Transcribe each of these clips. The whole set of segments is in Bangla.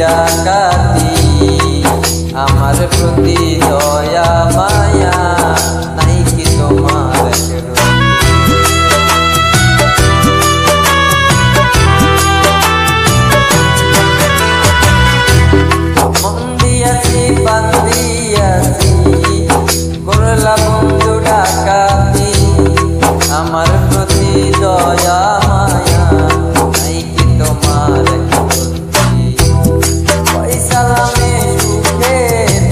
ডাকাতি আমার প্রতি দয়া মায়া নাই কি তোমার মন দিয়াছি বান্দিয়াছি করলা বন্ধু ডাকাতি আমার প্রতি দয়া মায়া নাই কি তোমার পয়সালামে সুখে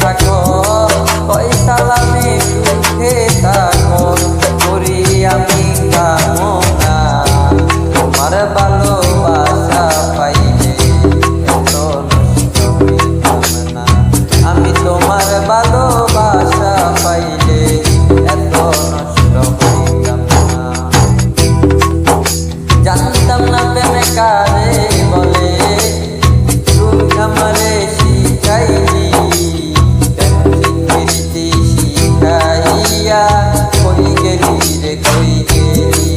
থাকো পয়সালামে সুখে থাকো করি আমি কামনা তোমার ভালোবাসা পাইলে এত নষ্ট হইতাম না আমি তোমার ভালোবাসা পাইলে এত নষ্ট হইতাম না জানতাম না প্রেমে কারে বলে আমারে শিখাইলি প্রীতি শিখাইয়া কই গেলি রে কই গেলি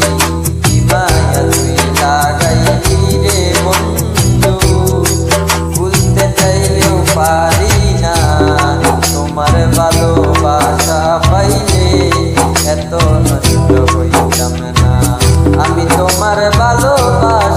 কি মায়া তুই লাগাইলি রে বন্ধু ভুলতে চাইলেও পারি না তোমার ভালোবাসা পাইলে এত নষ্ট হইতাম না আমি তোমার ভালোবাসা